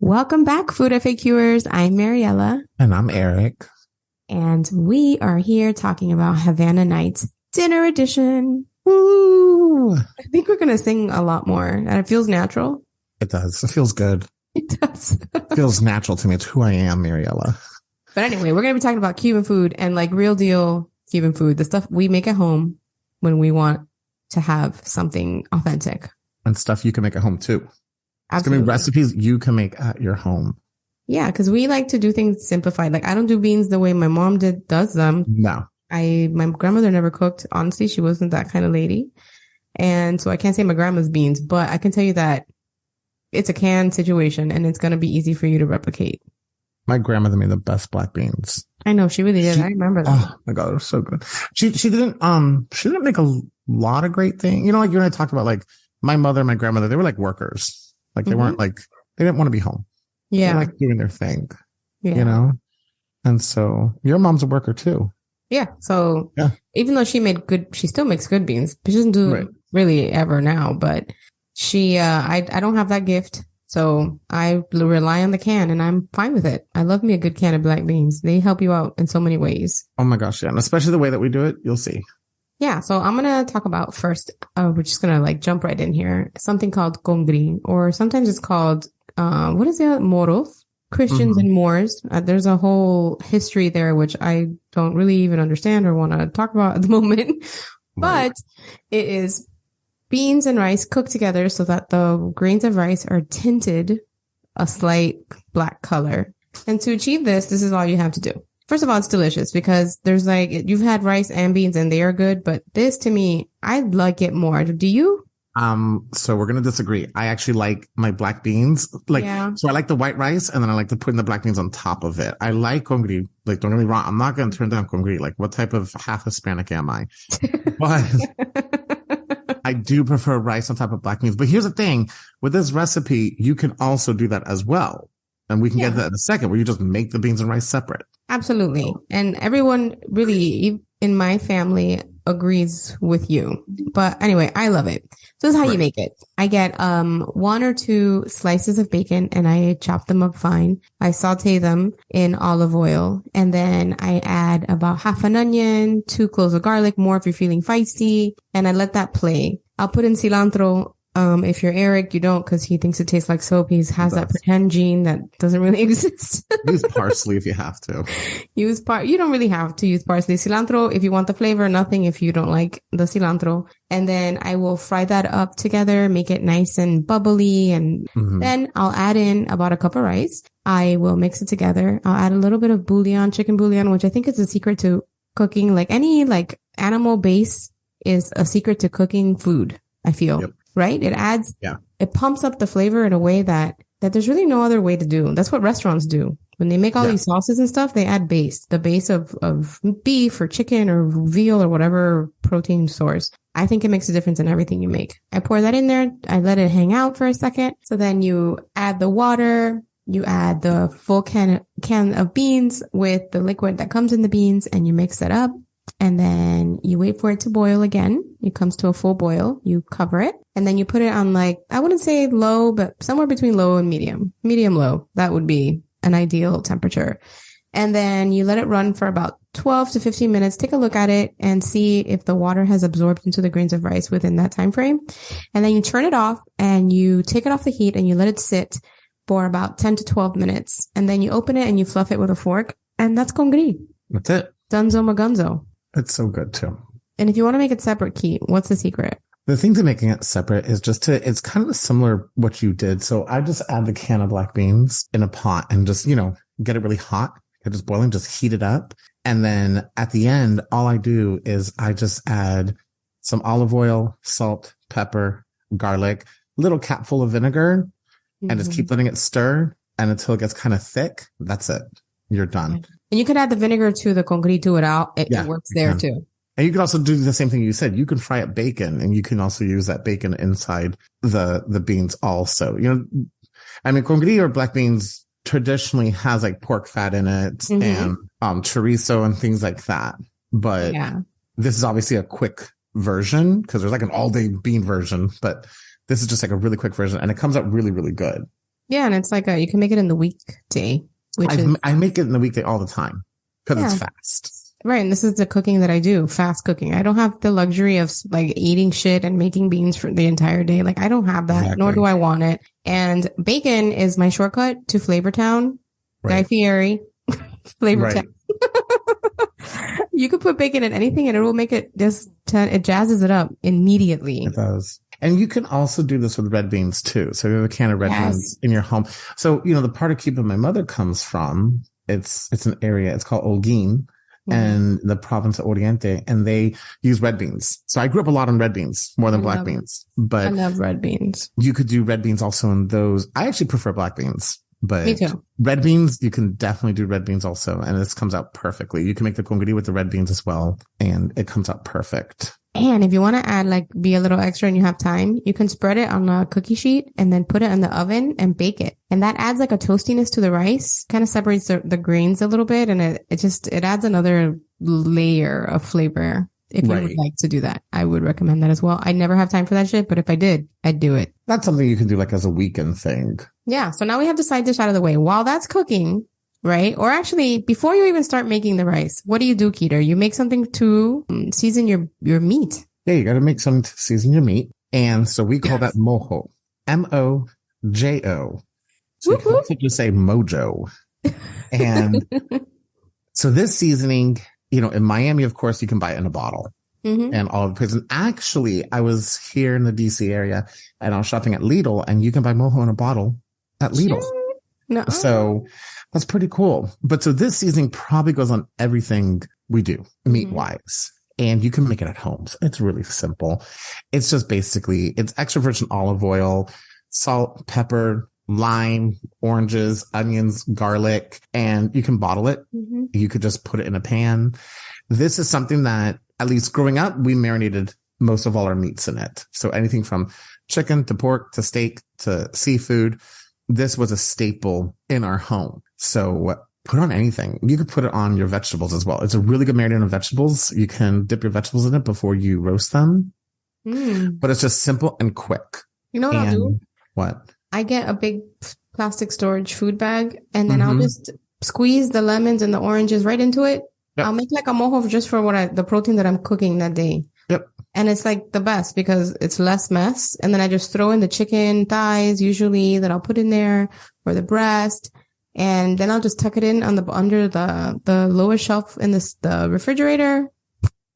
Welcome back, Food FAQers. I'm Mariela. And I'm Eric. And we are here talking about Havana Nights Dinner Edition. Woo! I think we're going to sing a lot more, and it feels natural. It does. It feels good. It does. It feels natural to me. It's who I am, Mariela. But anyway, we're going to be talking about Cuban food and like real deal Cuban food, the stuff we make at home when we want to have something authentic. And stuff you can make at home too. Absolutely. It's going to be recipes you can make at your home. Yeah, because we like to do things simplified. Like I don't do beans the way my mom does them. No. My grandmother never cooked. Honestly, she wasn't that kind of lady. And so I can't say my grandma's beans, but I can tell you that it's a canned situation and it's going to be easy for you to replicate. My grandmother made the best black beans. I know she really did. I remember that. Oh my God, it was so good. She didn't make a lot of great things. You know, like you and I talked about, like my mother and my grandmother, they were like workers. Like they weren't like, they didn't want to be home. Yeah. They like doing their thing, yeah. You know? And so your mom's a worker too. Yeah. So even though she still makes good beans, but she doesn't do it really ever now, but I don't have that gift. So I rely on the can and I'm fine with it. I love me a good can of black beans. They help you out in so many ways. Oh my gosh. Yeah. And especially the way that we do it, you'll see. Yeah. So I'm going to talk about first, we're just going to like jump right in here. Something called congri, or sometimes it's called, what is it? Moros, Christians and Moors. There's a whole history there, which I don't really even understand or want to talk about at the moment, but it is beans and rice cooked together so that the grains of rice are tinted a slight black color. And to achieve this is all you have to do. First of all, it's delicious because there's like, you've had rice and beans and they are good, but this to me, I like it more. Do you? So we're going to disagree. I actually like my black beans. So I like the white rice and then I like to put in the black beans on top of it. I like congri. Like, don't get me wrong. I'm not going to turn down congri. Like, what type of half Hispanic am I? But I do prefer rice on top of black beans. But here's the thing with this recipe, you can also do that as well. And we can get to that in a second, where you just make the beans and rice separate. Absolutely. And everyone really in my family agrees with you. But anyway, I love it. So this is how you make it. I get 1 or 2 slices of bacon and I chop them up fine. I saute them in olive oil and then I add about half an onion, 2 cloves of garlic, more if you're feeling feisty, and I let that play. I'll put in cilantro. If you're Eric, you don't, because he thinks it tastes like soap. He has that pretend gene that doesn't really exist. Use parsley if you have to. You don't really have to use parsley. Cilantro, if you want the flavor, nothing if you don't like the cilantro. And then I will fry that up together, make it nice and bubbly. And then I'll add in about a cup of rice. I will mix it together. I'll add a little bit of bouillon, chicken bouillon, which I think is the secret to cooking. Like any animal base is a secret to cooking food, I feel. Yep. Right? It adds, it pumps up the flavor in a way that there's really no other way to do. That's what restaurants do. When they make all these sauces and stuff, they add the base of beef or chicken or veal or whatever protein source. I think it makes a difference in everything you make. I pour that in there. I let it hang out for a second. So then you add the water, you add the full can of beans with the liquid that comes in the beans and you mix that up. And then you wait for it to boil again. It comes to a full boil. You cover it. And then you put it on I wouldn't say low, but somewhere between low and medium. Medium low. That would be an ideal temperature. And then you let it run for about 12 to 15 minutes. Take a look at it and see if the water has absorbed into the grains of rice within that time frame. And then you turn it off and you take it off the heat and you let it sit for about 10 to 12 minutes. And then you open it and you fluff it with a fork. And that's congri. That's it. Dunzo magunzo. It's so good too. And if you want to make it separate, Keith, what's the secret? The thing to making it separate is it's kind of similar what you did. So I just add the can of black beans in a pot and just, get it really hot. Get it boiling, just heat it up. And then at the end, all I do is I just add some olive oil, salt, pepper, garlic, little capful of vinegar, and just keep letting it stir and until it gets kind of thick. That's it. You're done. And you could add the vinegar to the congri to it out. It works there too. And you can also do the same thing you said. You can fry up bacon and you can also use that bacon inside the beans also. Congri or black beans traditionally has like pork fat in it and chorizo and things like that. But this is obviously a quick version because there's like an all day bean version, but this is just like a really quick version and it comes out really, really good. Yeah, and it's like you can make it in the weekday, I make it in the weekday all the time because it's fast. Right. And this is the cooking that I do, fast cooking. I don't have the luxury of like eating shit and making beans for the entire day. Like I don't have that, nor do I want it. And bacon is my shortcut to Flavor Town, Guy Fieri, Flavor Town. You could put bacon in anything and it will make it it jazzes it up immediately. It does. And you can also do this with red beans too. So you have a can of red beans in your home. So, the part of Cuba my mother comes from, it's an area, it's called Holguín. And the province of Oriente, and they use red beans. So I grew up a lot on red beans more than black beans. But I love red beans. You could do red beans also in those. I actually prefer black beans, but me too. Red beans, you can definitely do red beans also. And this comes out perfectly. You can make the congri with the red beans as well. And it comes out perfect. And if you want to add, be a little extra and you have time, you can spread it on a cookie sheet and then put it in the oven and bake it. And that adds a toastiness to the rice, kind of separates the grains a little bit. And it adds another layer of flavor. If you would like to do that, I would recommend that as well. I never have time for that shit, but if I did, I'd do it. That's something you can do as a weekend thing. Yeah. So now we have the side dish out of the way. While that's cooking, right? Or actually, before you even start making the rice, what do you do, Keter? You make something to season your meat. Yeah, you got to make something to season your meat. And so we call that mojo. M-O-J-O. So you can also just say mojo. And so this seasoning, in Miami, of course, you can buy it in a bottle. And all of the places. And actually, I was here in the DC area and I was shopping at Lidl, and you can buy mojo in a bottle at Lidl. No. So that's pretty cool. But so this seasoning probably goes on everything we do meat wise, and you can make it at home. So it's really simple. It's just basically, it's extra virgin olive oil, salt, pepper, lime, oranges, onions, garlic, and you can bottle it. You could just put it in a pan. This is something that, at least growing up, we marinated most of all our meats in it. So anything from chicken to pork to steak to seafood. This was a staple in our home. So put on anything. You could put it on your vegetables as well. It's a really good marinade on vegetables. You can dip your vegetables in it before you roast them. But it's just simple and quick. You know what I'll do? What? I get a big plastic storage food bag, and then I'll just squeeze the lemons and the oranges right into it. I'll make a mojo just for the protein that I'm cooking that day. And it's the best because it's less mess. And then I just throw in the chicken thighs usually that I'll put in there, or the breast. And then I'll just tuck it in under the lowest shelf in the refrigerator.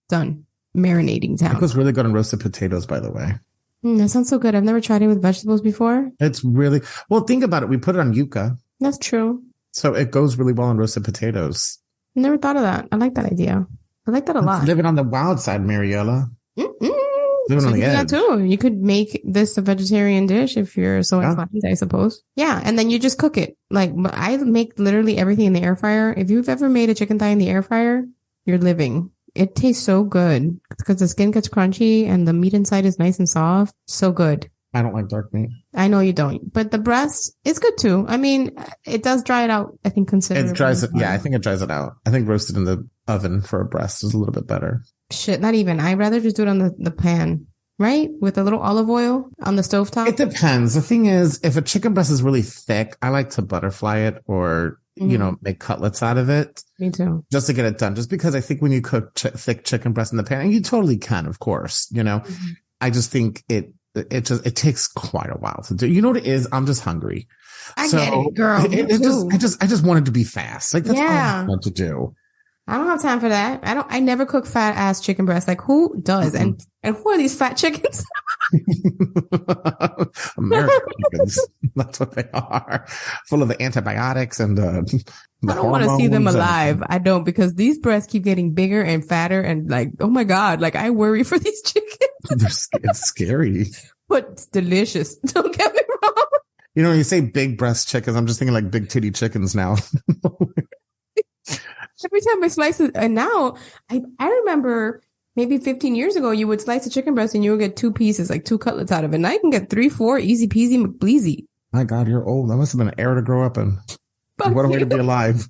Done. Marinating town. It goes really good on roasted potatoes, by the way. That sounds so good. I've never tried it with vegetables before. It's really, well, think about it. We put it on yuca. That's true. So it goes really well on roasted potatoes. Never thought of that. I like that idea. I like that a lot. Living on the wild side, Mariela. Living on the edge. Too. You could make this a vegetarian dish if you're so inclined, I suppose. Yeah. And then you just cook it. I make literally everything in the air fryer. If you've ever made a chicken thigh in the air fryer, you're living. It tastes so good because the skin gets crunchy and the meat inside is nice and soft. So good. I don't like dark meat. I know you don't, but the breast is good too. I mean, it does dry it out, I think, considerably. It dries it. Yeah, I think it dries it out. I think roasted in the oven for a breast is a little bit better. Shit, not even. I'd rather just do it on the pan, right? With a little olive oil on the stovetop. It depends. The thing is, if a chicken breast is really thick, I like to butterfly it or, make cutlets out of it. Me too. Just to get it done. Just because I think when you cook thick chicken breast in the pan, and you totally can, of course, I just think it takes quite a while to do. You know what it is? I'm just hungry. I get it, girl. I just wanted to be fast. That's all I want to do. I don't have time for that. I never cook fat ass chicken breast. Who does? And who are these fat chickens? American chickens. That's what they are. Full of the antibiotics and I don't want to see them alive. I don't, because these breasts keep getting bigger and fatter and oh my God, I worry for these chickens. It's scary. But it's delicious. Don't get me wrong. When you say big breast chickens, I'm just thinking big titty chickens now. Every time I slice it, and now I remember maybe 15 years ago, you would slice a chicken breast and you would get 2 pieces, 2 cutlets out of it. Now you can get 3, 4, easy peasy McBleezy. My God, you're old. That must have been an era to grow up in. What a way to be alive.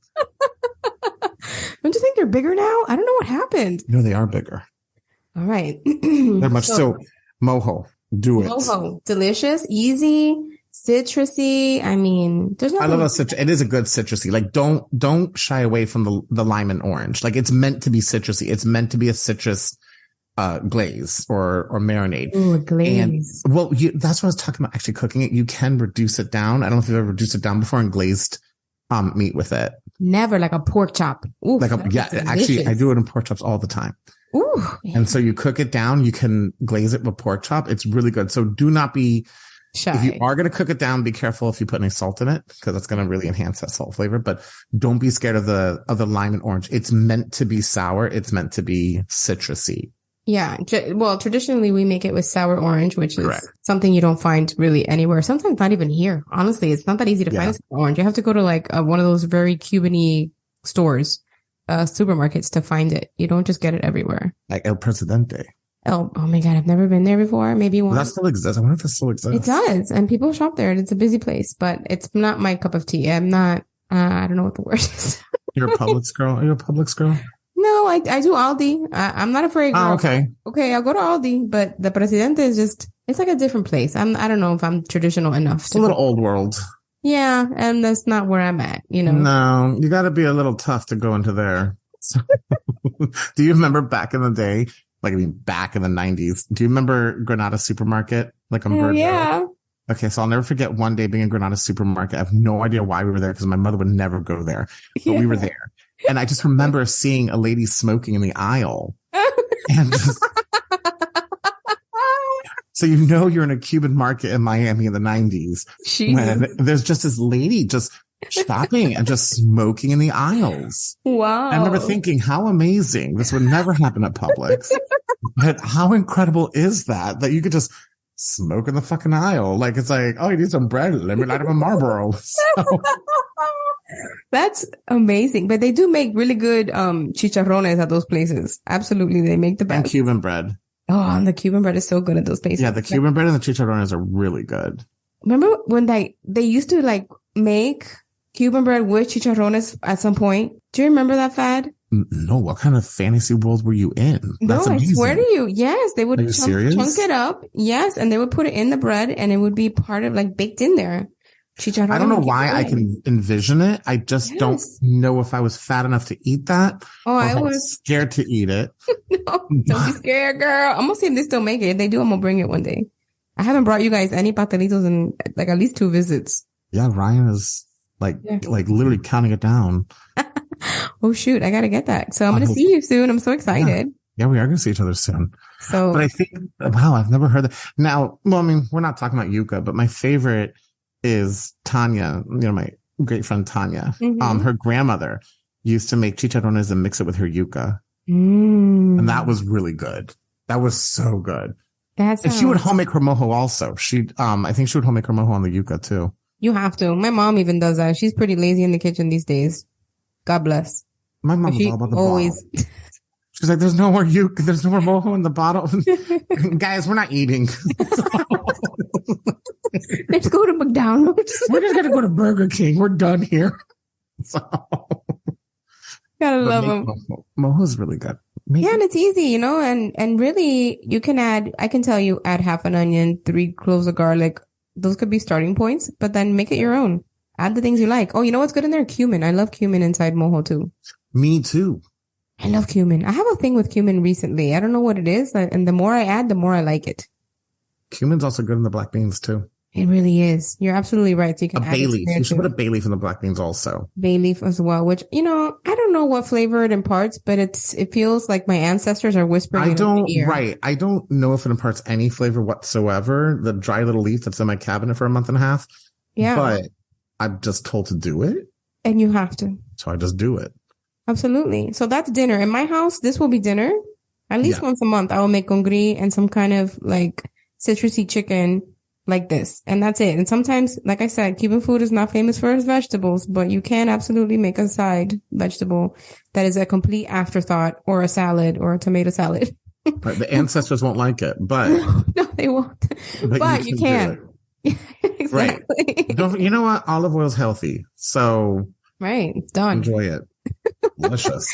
Don't you think they're bigger now? I don't know what happened. They are bigger. All right. They're much so mojo. Do it. Mojo. Delicious, easy, citrusy. I mean, there's nothing. I love a citrus. It is a good citrusy. Like, don't shy away from the lime and orange. Like, it's meant to be citrusy. It's meant to be a citrus glaze or marinade. Ooh, a glaze. And, well, that's what I was talking about. Actually, cooking it, you can reduce it down. I don't know if you've ever reduced it down before and glazed meat with it. Never, like a pork chop. Ooh, actually, I do it in pork chops all the time. Ooh, and so you cook it down. You can glaze it with pork chop. It's really good. So do not be shy. If you are going to cook it down, be careful if you put any salt in it, because that's going to really enhance that salt flavor. But don't be scared of the lime and orange. It's meant to be sour. It's meant to be citrusy. Yeah. Well, traditionally we make it with sour orange, which is Correct. something you don't find really anywhere. Sometimes not even here. Honestly, it's not that easy to find sour orange. You have to go to like one of those very Cuban-y stores, supermarkets to find it. You don't just get it everywhere. Like El Presidente. Oh my God. I've never been there before. Maybe once. That still exists. I wonder if it still exists. It does. And people shop there and it's a busy place, but it's not my cup of tea. I'm not, I don't know what the word is. You're a Publix girl? Are you a Publix girl? No, I do Aldi. I'm not afraid. Girl. Oh, okay. Okay, I'll go to Aldi, but the Presidente is just, it's like a different place. I don't know if I'm traditional enough. It's a little old world. Yeah, and that's not where I'm at, you know. No, you got to be a little tough to go into there. So, do you remember back in the day, like, I mean, back in the 90s, do you remember Granada Supermarket? Like on Bird yeah. Road? Okay, so I'll never forget one day being in Granada Supermarket. I have no idea why we were there because my mother would never go there, but we were there. And I just remember seeing a lady smoking in the aisle. And just, so you know you're in a Cuban market in Miami in the 90s. When there's just this lady just shopping and just smoking in the aisles. Wow. I remember thinking, how amazing. This would never happen at Publix. But how incredible is that you could just smoke in the fucking aisle? Like, it's like, oh, you need some bread. Let me light up a Marlboro. So. That's amazing. But they do make really good chicharrones at those places. Absolutely. They make the best. And Cuban bread. Oh, and the Cuban bread is so good at those places. Yeah, the Cuban bread and the chicharrones are really good. Remember when they used to like make Cuban bread with chicharrones at some point? Do you remember that fad? No, what kind of fantasy world were you in? That's no, amazing. I swear to you. Yes, they would chunk it up. Yes, and they would put it in the bread and it would be part of like baked in there. Chicharrón. I don't know why I can envision it. I just don't know if I was fat enough to eat that. Oh, I was scared to eat it. No, don't be scared, girl. I'm gonna see if they still make it. If they do, I'm gonna bring it one day. I haven't brought you guys any pastelitos in like at least 2 visits. Yeah, Ryan is like literally counting it down. Oh shoot, I gotta get that. So I'm gonna see you soon. I'm so excited. Yeah, we are gonna see each other soon. So, but I think, wow, I've never heard that. Now, well, I mean, we're not talking about yuca, but my favorite is Tanya, you know, my great friend Tanya. Mm-hmm. Her grandmother used to make chicharrones and mix it with her yuca. And that was really good. That was so good. And she would home make her mojo also. I think she would home make her mojo on the yuca too. You have to. My mom even does that. She's pretty lazy in the kitchen these days. God bless. My mom was all about the always. She's like, there's no more mojo in the bottle. Guys, we're not eating. Let's go to McDonald's. We're just going to go to Burger King. We're done here. So. Gotta love them. Mojo's really good. Yeah, and it's easy, you know, and really you can I can tell you add half an onion, 3 cloves of garlic. Those could be starting points, but then make it your own. Add the things you like. Oh, you know what's good in there? Cumin. I love cumin inside mojo too. Me too. I love cumin. I have a thing with cumin recently. I don't know what it is. And the more I add, the more I like it. Cumin's also good in the black beans too. It really is. You're absolutely right. So you can add bay leaf. You should put a bay leaf in the black beans also. Bay leaf as well, which, you know, I don't know what flavor it imparts, but it feels like my ancestors are whispering in my ear. Right. I don't know if it imparts any flavor whatsoever. The dry little leaf that's in my cabinet for a month and a half. Yeah. But I'm just told to do it. And you have to. So I just do it. Absolutely. So that's dinner. In my house, this will be dinner. At least once a month, I will make congri and some kind of like citrusy chicken like this. And that's it. And sometimes, like I said, Cuban food is not famous for its vegetables, but you can absolutely make a side vegetable that is a complete afterthought, or a salad, or a tomato salad. Right. The ancestors won't like it, but no, they won't. But you can. Exactly. Right. You know what? Olive oil is healthy. So right. It's done. Enjoy it. Delicious.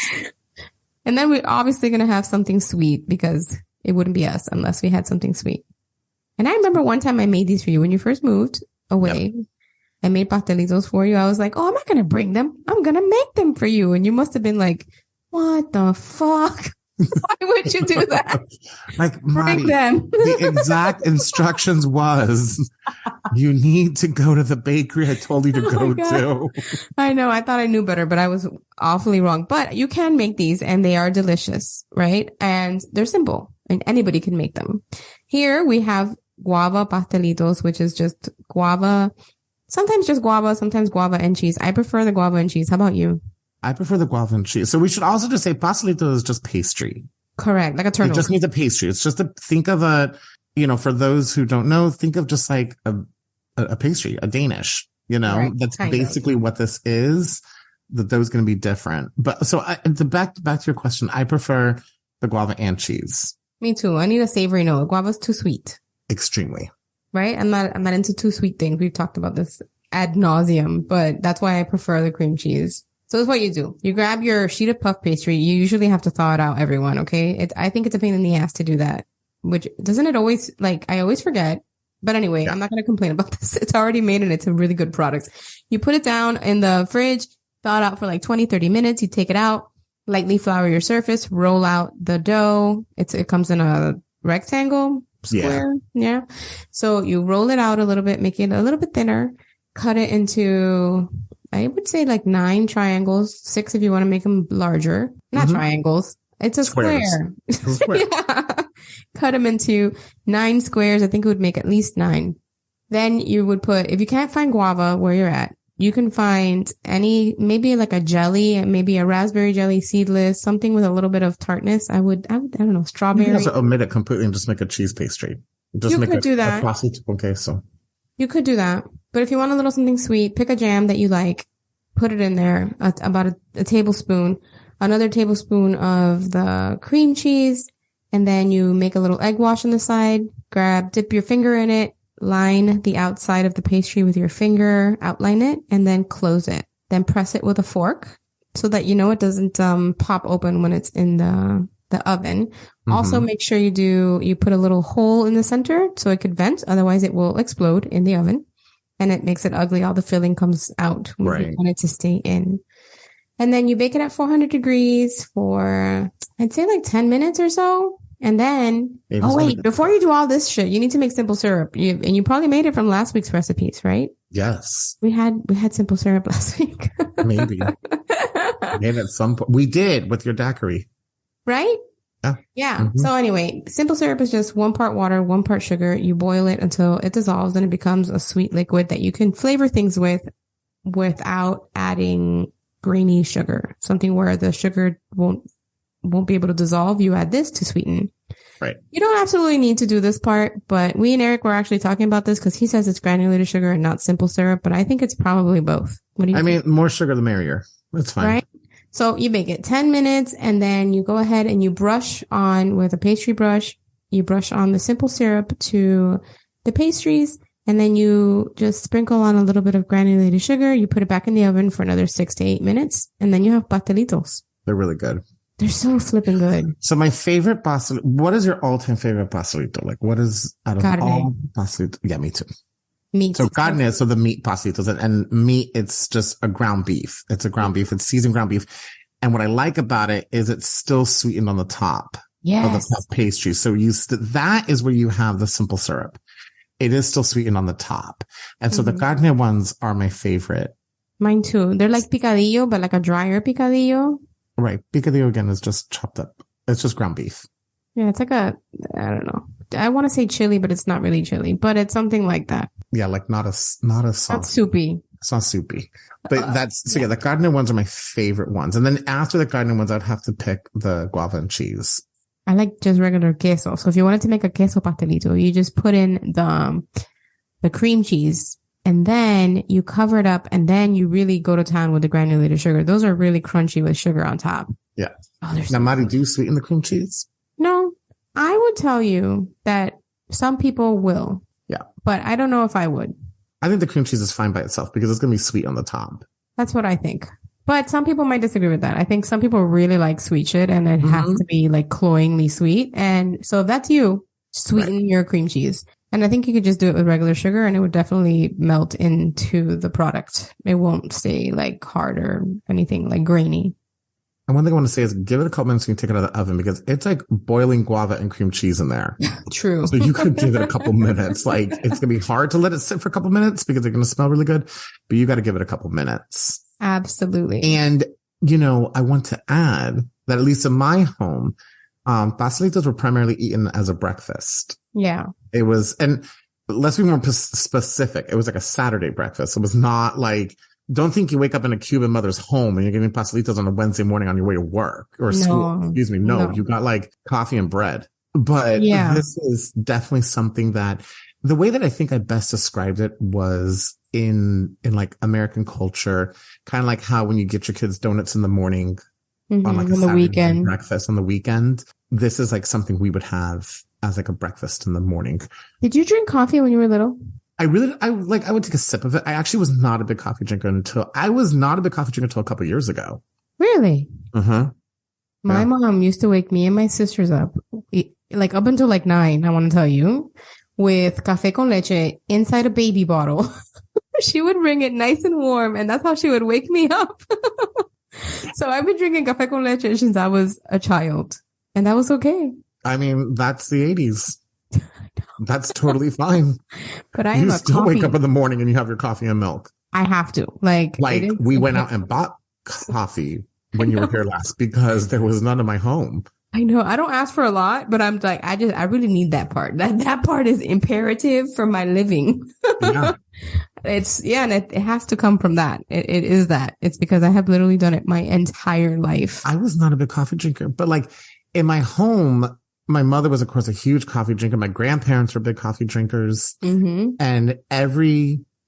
And then we're obviously going to have something sweet, because it wouldn't be us unless we had something sweet. And I remember one time I made these for you when you first moved. away. Yep. I made pastelitos for you. I was like, oh, I'm not going to bring them. I'm going to make them for you. And you must have been like, what the fuck? Why would you do that? Like, Marty, the exact instructions was, you need to go to the bakery I told you to go to. I know. I thought I knew better, but I was awfully wrong. But you can make these and they are delicious, right? And they're simple and anybody can make them. Here we have guava pastelitos, which is just guava. Sometimes just guava, sometimes guava and cheese. I prefer the guava and cheese. How about you? I prefer the guava and cheese. So we should also just say pastelito is just pastry. Correct. Like a turtle. It just needs a pastry. It's just think of for those who don't know, think of just like a pastry, a Danish, right. That's basically what this is, that those going to be different. But so back to your question, I prefer the guava and cheese. Me too. I need a savory note. Guava's too sweet. Extremely. Right? I'm not into too sweet things. We've talked about this ad nauseum, but that's why I prefer the cream cheese. So that's what you do. You grab your sheet of puff pastry. You usually have to thaw it out, everyone. Okay. I think it's a pain in the ass to do that, which doesn't it always, I always forget. But anyway, yeah. I'm not going to complain about this. It's already made and it's a really good product. You put it down in the fridge, thaw it out for like 20, 30 minutes. You take it out, lightly flour your surface, roll out the dough. It comes in a rectangle square. Yeah. So you roll it out a little bit, make it a little bit thinner, cut it into, I would say like 9 triangles, 6 if you want to make them larger. Not triangles. It's a square. Yeah. Cut them into 9 squares. I think it would make at least 9. Then you would put, if you can't find guava where you're at, you can find maybe like a jelly, maybe a raspberry jelly, seedless, something with a little bit of tartness. I don't know, strawberry. You can also omit it completely and just make a cheese pastry. You could do that. You could do that. But if you want a little something sweet, pick a jam that you like, put it in there, about a tablespoon, another tablespoon of the cream cheese, and then you make a little egg wash on the side, dip your finger in it, line the outside of the pastry with your finger, outline it, and then close it. Then press it with a fork so that it doesn't pop open when it's in the oven. Also make sure you put a little hole in the center so it could vent, otherwise it will explode in the oven. And it makes it ugly. All the filling comes out when you want it to stay in. And then you bake it at 400 degrees for, I'd say like 10 minutes or so. And then, before you do all this shit, you need to make simple syrup. You probably made it from last week's recipes, right? Yes. We had simple syrup last week. Maybe. Maybe at some point. We did with your daiquiri. Right? Yeah. So anyway, simple syrup is just 1 part water, 1 part sugar. You boil it until it dissolves and it becomes a sweet liquid that you can flavor things with without adding grainy sugar. Something where the sugar won't be able to dissolve. You add this to sweeten. Right. You don't absolutely need to do this part, but we and Eric were actually talking about this because he says it's granulated sugar and not simple syrup, but I think it's probably both. What do you think? Mean, more sugar the merrier. That's fine. Right? So you bake it 10 minutes and then you go ahead and you brush on with a pastry brush. You brush on the simple syrup to the pastries and then you just sprinkle on a little bit of granulated sugar. You put it back in the oven for another 6 to 8 minutes and then you have pastelitos. They're really good. They're so flipping good. So my favorite pastelito, what is your all-time favorite pastelito? Like what is out of all pastelito? Yeah, me too. Meat. So carne, so the meat pastelitos and meat, it's just a ground beef. It's a ground beef. It's seasoned ground beef. And what I like about it is it's still sweetened on the top of the pastry. So that is where you have the simple syrup. It is still sweetened on the top. And so the carne ones are my favorite. Mine too. They're like picadillo, but like a drier picadillo. Right. Picadillo again is just chopped up. It's just ground beef. Yeah, it's like I don't know. I want to say chili, but it's not really chili, but it's something like that. Yeah, like not a sauce. Not soupy. It's not soupy. But the carne ones are my favorite ones. And then after the carne ones, I'd have to pick the guava and cheese. I like just regular queso. So if you wanted to make a queso pastelito, you just put in the cream cheese and then you cover it up and then you really go to town with the granulated sugar. Those are really crunchy with sugar on top. Yeah. Now, Mari, do you sweeten the cream cheese? No, I would tell you that some people will. Yeah. But I don't know if I would. I think the cream cheese is fine by itself because it's going to be sweet on the top. That's what I think. But some people might disagree with that. I think some people really like sweet shit and it has to be like cloyingly sweet. And so if that's you, sweeten your cream cheese. And I think you could just do it with regular sugar and it would definitely melt into the product. It won't stay like hard or anything like grainy. And one thing I want to say is give it a couple minutes when you take it out of the oven because it's like boiling guava and cream cheese in there. True. So you could give it a couple minutes. Like it's going to be hard to let it sit for a couple minutes because it's going to smell really good, but you got to give it a couple minutes. Absolutely. And, I want to add that at least in my home, pastelitos were primarily eaten as a breakfast. Yeah. It was, and let's be more specific. It was like a Saturday breakfast. It was not like, don't think you wake up in a Cuban mother's home and you're getting pastelitos on a Wednesday morning on your way to work or school. Excuse me. No, you got like coffee and bread. But this is definitely something that the way that I think I best described it was in like American culture, kind of like how when you get your kids donuts in the morning on like a Saturday weekend breakfast on the weekend, this is like something we would have as like a breakfast in the morning. Did you drink coffee when you were little? I would take a sip of it. I actually was not a big coffee drinker until a couple of years ago. Really? Uh-huh. My mom used to wake me and my sisters up, like up until like 9, I want to tell you, with café con leche inside a baby bottle. She would bring it nice and warm, and that's how she would wake me up. So I've been drinking café con leche since I was a child, and that was okay. I mean, that's the 80s. That's totally fine. But you still wake up in the morning and you have your coffee and milk. I have to. Like we went out and bought coffee when you were here last because there was none in my home. I know. I don't ask for a lot, but I'm like, I really need that part. That part is imperative for my living. Yeah. And it has to come from that. It is that. It's because I have literally done it my entire life. I was not a big coffee drinker, but like in my home, my mother was, of course, a huge coffee drinker. My grandparents were big coffee drinkers. Mm-hmm. And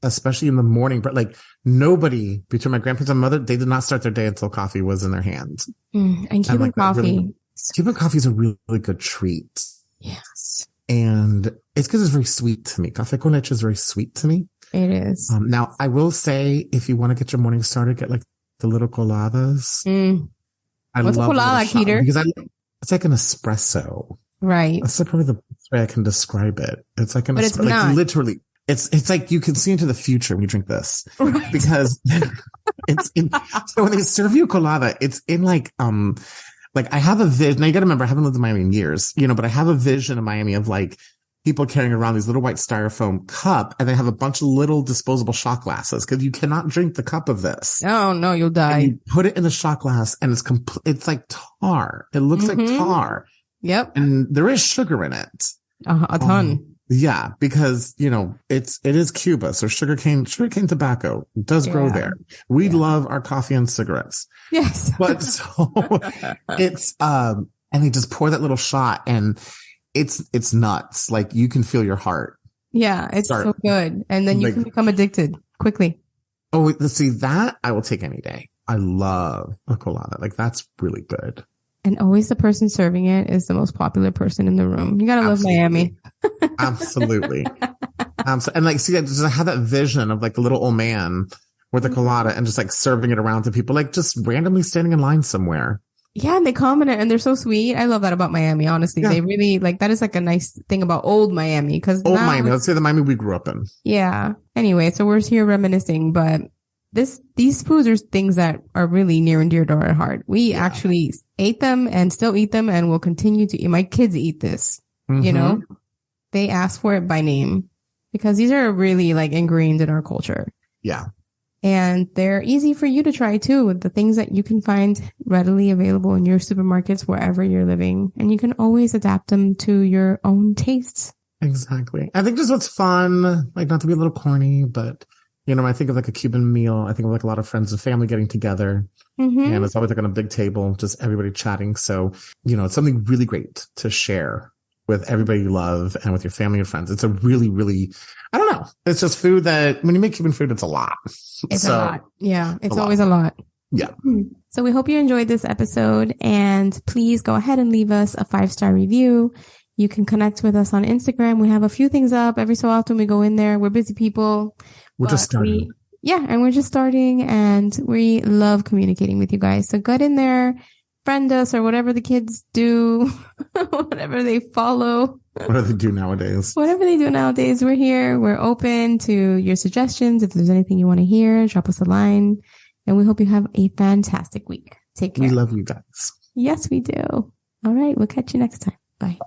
especially in the morning, but like nobody between my grandparents and my mother, they did not start their day until coffee was in their hand. And Cuban coffee. Cuban coffee is a really, really good treat. Yes. And it's because it's very sweet to me. Café con leche is very sweet to me. It is. Now, I will say, if you want to get your morning started, get like the little coladas. What's a colada, Keter? Because it's like an espresso. Right. That's probably the best way I can describe it. It's like an espresso. Like not. Literally. It's like you can see into the future when you drink this. Right. Because so when they serve you a colada, it's in like I have a vision. Now you got to remember, I haven't lived in Miami in years, but I have a vision in Miami of like people carrying around these little white styrofoam cup and they have a bunch of little disposable shot glasses because you cannot drink the cup of this. Oh no, you'll die. And you put it in the shot glass and it's like tar. It looks like tar. Yep. And there is sugar in it. A ton. Yeah, because, it is Cuba. So sugarcane tobacco does grow there. We love our coffee and cigarettes. Yes. But so it's, and they just pour that little shot and it's nuts. Like you can feel your heart. Yeah. It's so good. And then you can become addicted quickly. Oh, let's see that I will take any day. I love a colada. Like that's really good. And always the person serving it is the most popular person in the room. You gotta love Miami. Absolutely. And like, see, I have that vision of like the little old man with the colada and just like serving it around to people, like just randomly standing in line somewhere. Yeah. And they comment it and they're so sweet. I love that about Miami, honestly. Yeah. They really that is like a nice thing about old Miami. Miami. Let's say the Miami we grew up in. Yeah. Anyway, so we're here reminiscing, but these foods are things that are really near and dear to our heart. We actually ate them and still eat them and will continue to eat. My kids eat this, they ask for it by name because these are really like ingrained in our culture. Yeah. And they're easy for you to try too with the things that you can find readily available in your supermarkets wherever you're living. And you can always adapt them to your own tastes. Exactly. I think just what's fun, like not to be a little corny, but I think of like a Cuban meal. I think of like a lot of friends and family getting together and it's always like on a big table, just everybody chatting. So, it's something really great to share with everybody you love and with your family and friends. It's a really, really, I don't know. It's just food that when you make Cuban food, it's a lot. It's a lot. Yeah. It's always a lot. Yeah. So we hope you enjoyed this episode and please go ahead and leave us a 5-star review. You can connect with us on Instagram. We have a few things up. Every so often we go in there. We're busy people. We're just starting. And we're just starting and we love communicating with you guys. So get in there friend us or whatever the kids do, whatever they follow. What do they do nowadays? Whatever they do nowadays, we're here. We're open to your suggestions. If there's anything you want to hear, drop us a line. And we hope you have a fantastic week. Take care. We love you guys. Yes, we do. All right. We'll catch you next time. Bye.